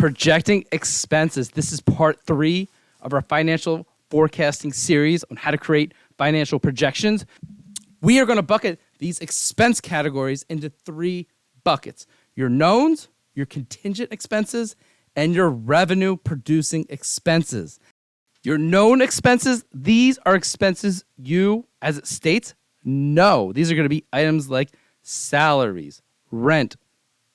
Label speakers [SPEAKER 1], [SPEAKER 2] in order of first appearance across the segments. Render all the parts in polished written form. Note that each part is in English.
[SPEAKER 1] Projecting expenses. This is part 3 of our financial forecasting series on how to create financial projections. We are going to bucket these expense categories into 3 buckets: your knowns, your contingent expenses, and your revenue producing expenses. Your known expenses, these are expenses you, as it states, know. These are going to be items like salaries, rent,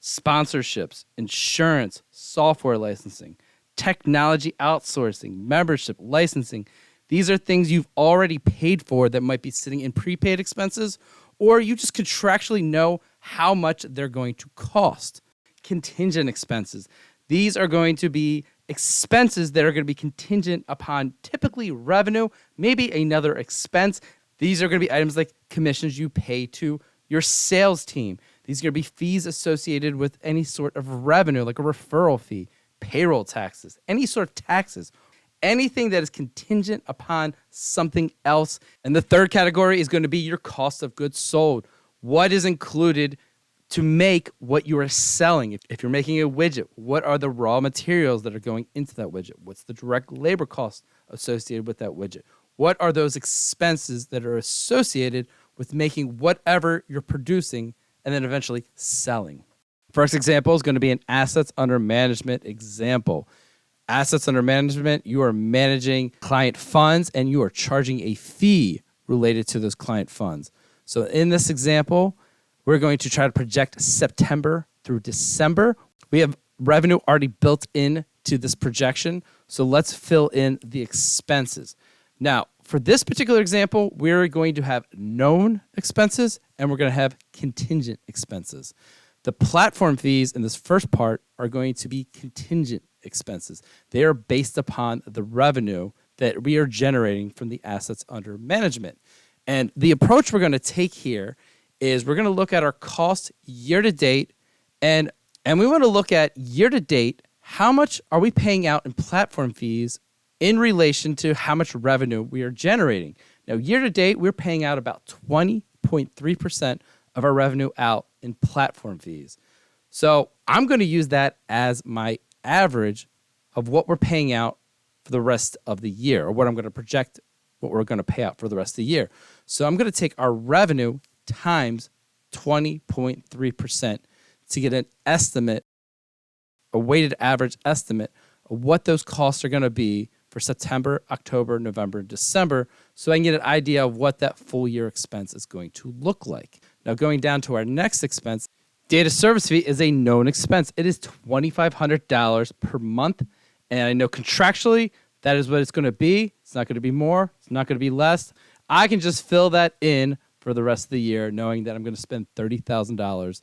[SPEAKER 1] sponsorships, insurance, software licensing, technology outsourcing, membership, licensing. These are things you've already paid for that might be sitting in prepaid expenses, or you just contractually know how much they're going to cost. Contingent expenses. These are going to be expenses that are going to be contingent upon typically revenue, maybe another expense. These are going to be items like commissions you pay to your sales team. These are going to be fees associated with any sort of revenue, like a referral fee, payroll taxes, any sort of taxes, anything that is contingent upon something else. And the third category is going to be your cost of goods sold. What is included to make what you are selling? If you're making a widget, what are the raw materials that are going into that widget? What's the direct labor cost associated with that widget? What are those expenses that are associated with making whatever you're producing and then eventually selling? First example is going to be an assets under management example. Assets under management, you are managing client funds and you are charging a fee related to those client funds. So in this example, we're going to try to project September through December. We have revenue already built in to this projection, so let's fill in the expenses. Now, for this particular example, we're going to have known expenses and we're going to have contingent expenses. The platform fees in this first part are going to be contingent expenses. They are based upon the revenue that we are generating from the assets under management. And the approach we're going to take here is we're going to look at our cost year to date, and we want to look at year to date, how much are we paying out in platform fees in relation to how much revenue we are generating. Now, year to date, we're paying out about 20.3% of our revenue out in platform fees. So I'm going to use that as my average of what we're paying out for the rest of the year, or what I'm going to project what we're going to pay out for the rest of the year. So I'm going to take our revenue times 20.3% to get an estimate, a weighted average estimate of what those costs are going to be for September, October, November, and December, so I can get an idea of what that full year expense is going to look like. Now, going down to our next expense, data service fee is a known expense. It is $2,500 per month, and I know contractually that is what it's going to be. It's not going to be more. It's not going to be less. I can just fill that in for the rest of the year, knowing that I'm going to spend $30,000.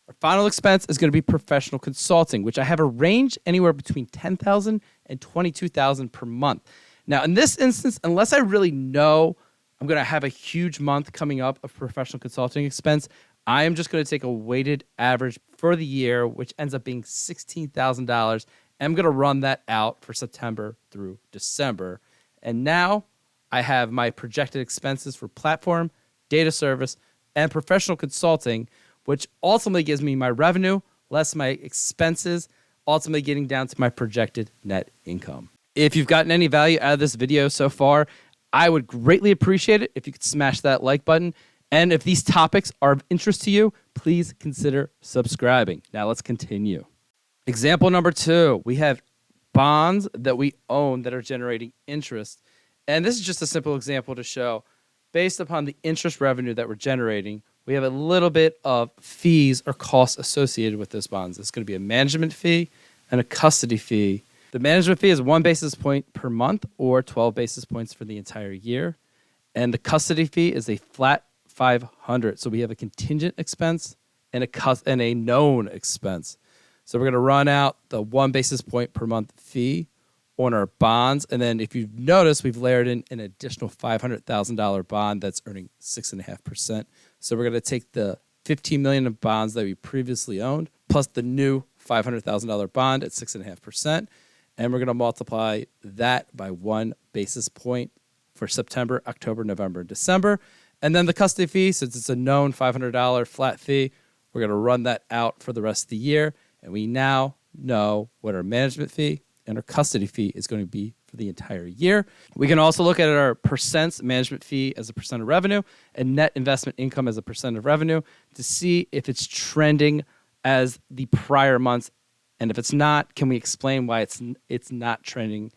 [SPEAKER 1] Our final expense is going to be professional consulting, which I have a range anywhere between $10,000 and $22,000 per month. Now, in this instance, unless I really know I'm going to have a huge month coming up of professional consulting expense, I am just going to take a weighted average for the year, which ends up being $16,000. I'm going to run that out for September through December. And now I have my projected expenses for platform, data service, and professional consulting, which ultimately gives me my revenue less my expenses, ultimately getting down to my projected net income. If you've gotten any value out of this video so far, I would greatly appreciate it if you could smash that like button. And if these topics are of interest to you, please consider subscribing. Now let's continue. Example number 2, we have bonds that we own that are generating interest. And this is just a simple example to show, based upon the interest revenue that we're generating, we have a little bit of fees or costs associated with those bonds. It's going to be a management fee and a custody fee. The management fee is 1 basis point per month or 12 basis points for the entire year. And the custody fee is a flat $500. So we have a contingent expense and a known expense. So we're going to run out the 1 basis point per month fee on our bonds. And then if you've noticed, we've layered in an additional $500,000 bond that's earning 6.5%. So we're going to take the $15 million of bonds that we previously owned plus the new $500,000 bond at 6.5%. And we're going to multiply that by 1 basis point for September, October, November, and December. And then the custody fee, since it's a known $500 flat fee, we're going to run that out for the rest of the year. And we now know what our management fee and our custody fee is going to be for the entire year. We can also look at our percents, management fee as a percent of revenue, and net investment income as a percent of revenue to see if it's trending as the prior months. And if it's not, can we explain why it's not trending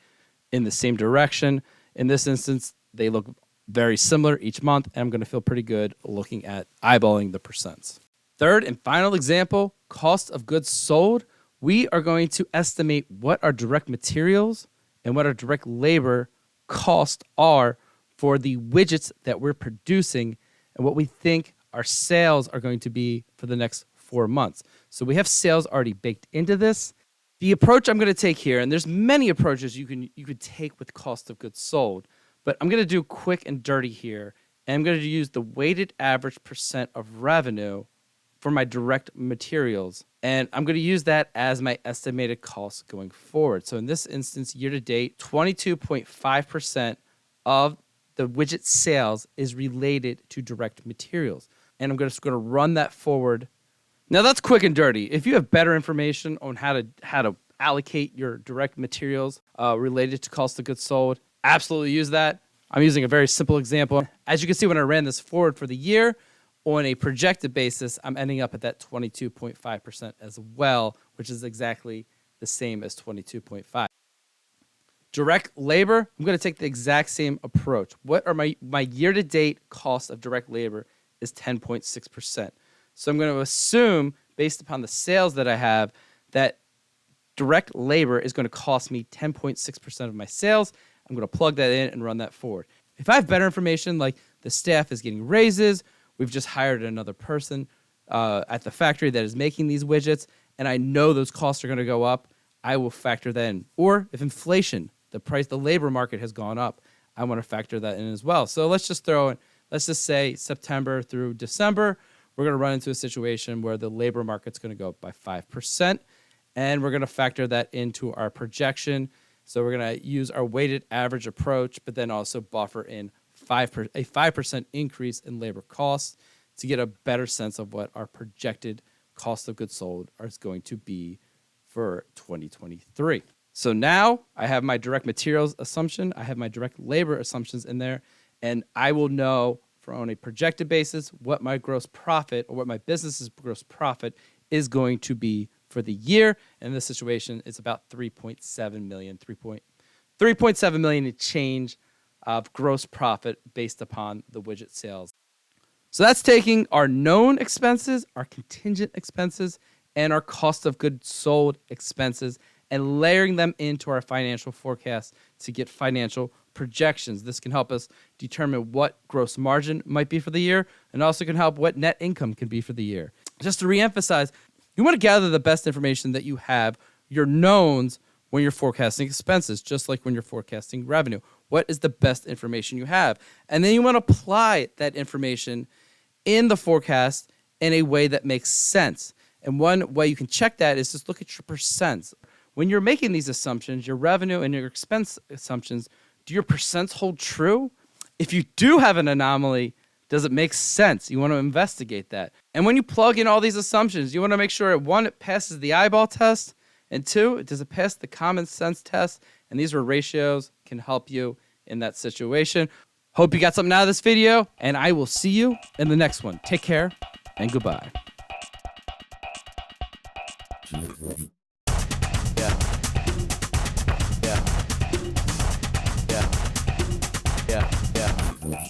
[SPEAKER 1] in the same direction? In this instance, they look very similar each month, and I'm going to feel pretty good looking at eyeballing the percents. Third and final example, cost of goods sold. We are going to estimate what our direct materials and what our direct labor costs are for the widgets that we're producing and what we think our sales are going to be for the next 4 months. So we have sales already baked into this. The approach I'm going to take here, and there's many approaches you could take with cost of goods sold, but I'm going to do quick and dirty here, and I'm going to use the weighted average percent of revenue for my direct materials, and I'm going to use that as my estimated cost going forward. So in this instance, year to date, 22.5% of the widget sales is related to direct materials, and I'm just going to run that forward. Now that's quick and dirty. If you have better information on how to allocate your direct materials related to cost of goods sold, absolutely use that. I'm using a very simple example. As you can see, when I ran this forward for the year, on a projected basis, I'm ending up at that 22.5% as well, which is exactly the same as 22.5. Direct labor, I'm going to take the exact same approach. What are my year-to-date cost of direct labor is 10.6%. So I'm going to assume, based upon the sales that I have, that direct labor is going to cost me 10.6% of my sales. I'm going to plug that in and run that forward. If I have better information, like the staff is getting raises, we've just hired another person at the factory that is making these widgets, and I know those costs are going to go up, I will factor that in. Or if inflation, the labor market has gone up, I want to factor that in as well. So let's just say September through December, we're going to run into a situation where the labor market's going to go up by 5%, and we're going to factor that into our projection. So we're going to use our weighted average approach, but then also buffer in a 5% increase in labor costs to get a better sense of what our projected cost of goods sold is going to be for 2023. So now I have my direct materials assumption, I have my direct labor assumptions in there, and I will know on a projected basis what my gross profit or what my business's gross profit is going to be for the year. In this situation, it's about 3.7 million, 3.7 million to change of gross profit based upon the widget sales. So that's taking our known expenses, our contingent expenses, and our cost of goods sold expenses and layering them into our financial forecast to get financial projections. This can help us determine what gross margin might be for the year and also can help what net income can be for the year. Just to reemphasize, you want to gather the best information that you have, your knowns, when you're forecasting expenses, just like when you're forecasting revenue. What is the best information you have? And then you want to apply that information in the forecast in a way that makes sense. And one way you can check that is just look at your percents. When you're making these assumptions, your revenue and your expense assumptions, do your percents hold true? If you do have an anomaly, does it make sense? You want to investigate that. And when you plug in all these assumptions, you want to make sure, one, it passes the eyeball test, and two, does it pass the common sense test? And these ratios can help you in that situation. Hope you got something out of this video, and I will see you in the next one. Take care, and goodbye. Yeah. Yeah. Yeah. Yeah. Yeah.